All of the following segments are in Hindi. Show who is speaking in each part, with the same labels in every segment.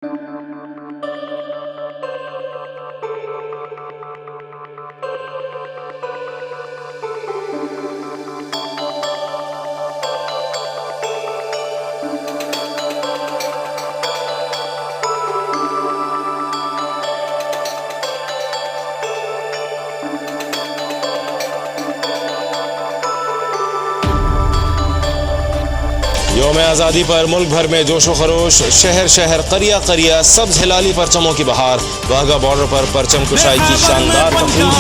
Speaker 1: यौम आज़ादी पर मुल्क भर में जोशो खरोश, शहर शहर करिया करिया सब्ज हिलाली परचमों की बहार। वाघा बॉर्डर पर परचम कुशाई की शानदार तकरीब।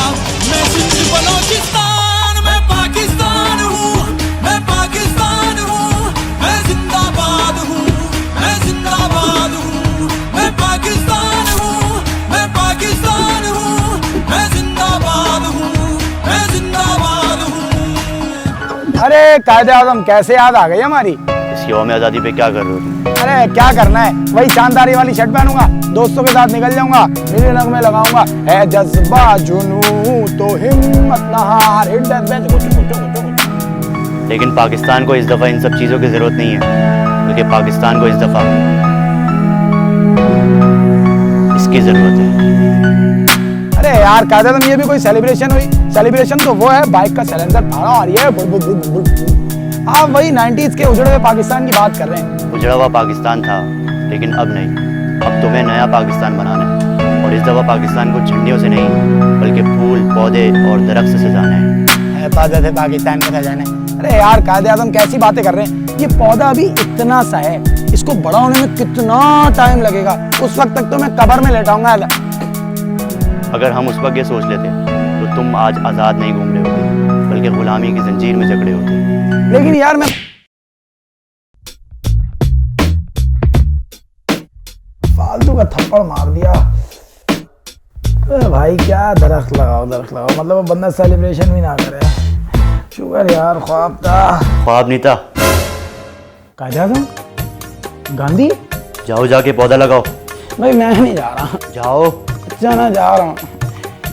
Speaker 2: अरे कायदे आज़म कैसे याद आ गई हमारी।
Speaker 3: इस यौम आज़ादी पे क्या कर रहे हो तुम?
Speaker 2: अरे क्या करना है, वही शानदारी वाली शर्ट पहनूंगा, दोस्तों के साथ निकल जाऊंगा, मेरे नगमे लगाऊंगा, है जज्बा जुनू तो हिम्मत न हार, हिट दैट बेच कुछ।
Speaker 3: लेकिन पाकिस्तान को इस दफा इन सब चीजों की जरूरत नहीं है, बल्कि पाकिस्तान को इस दफा इसकी जरूरत है।
Speaker 2: अरे यार कायदे आज़म, ये भी कोई सेलिब्रेशन हुई? सेलिब्रेशन तो वो है बाइक का सिलेंडर फाड़ा और ये आप वही 90s के उजड़े हुए पाकिस्तान की बात कर रहे हैं।
Speaker 3: उजड़ा हुआ पाकिस्तान था, लेकिन अब नहीं। अब तुम्हें नया पाकिस्तान बनाना है, और इस दफा पाकिस्तान को झंडियों से नहीं बल्कि फूल पौधे और दरख्त से सजाना है।
Speaker 2: पौधे से पाकिस्तान को सजाना है? अरे यार कायदे आज़म कैसी बातें कर रहे हैं, ये पौधा अभी इतना सा है, इसको बड़ा होने में कितना टाइम लगेगा, उस वक्त तक तो मैं कब्र में लेटाऊंगा।
Speaker 3: अगर हम उस वक्त ये सोच लेते तो तुम आज आज़ाद नहीं घूम रहे होते, बल्कि गुलामी की जंजीर में जकड़े होते।
Speaker 2: लेकिन यार मैं फालतू का थप्पड़ मार दिया। अरे भाई क्या दरख्त लगाओ, मतलब वो बंदा सेलिब्रेशन भी ना करे। शुगर यार, ख्वाब था।
Speaker 3: ख्वाब नहीं था।
Speaker 2: कायदे आज़म, गांधी
Speaker 3: जाओ जाके पौधा लगाओ।
Speaker 2: भाई मैं नहीं जा रहा।
Speaker 3: जाओ।
Speaker 2: अच्छा ना जा रहा हूँ,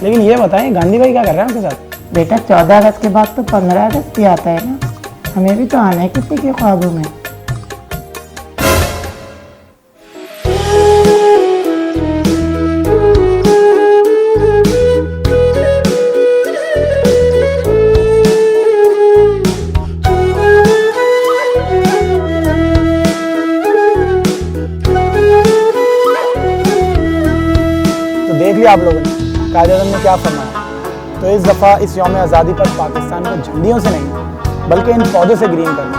Speaker 2: लेकिन ये बताएं गांधी भाई क्या कर रहे हैं उनके साथ?
Speaker 4: बेटा 14 अगस्त के बाद तो 15 अगस्त भी आता है ना, हमें भी तो आना है किसी के ख्वाबों में।
Speaker 2: तो देख लिया आप लोगों ने कायदे आज़म ने क्या फरमाया। तो इस दफ़ा इस यौम आज़ादी पर पाकिस्तान को झंडियों से नहीं बल्कि इन पौधों से ग्रीन करना,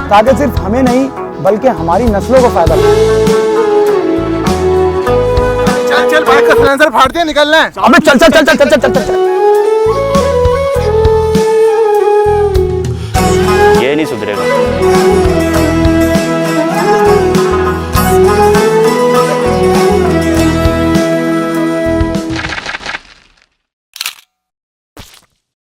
Speaker 2: ताकि सिर्फ हमें नहीं बल्कि हमारी नस्लों को फायदा मिले।
Speaker 5: चल बाइक का सिलेंडर फाड़ दिया, निकलना है।
Speaker 2: अबे चल चल चल चल चल चल चल चल।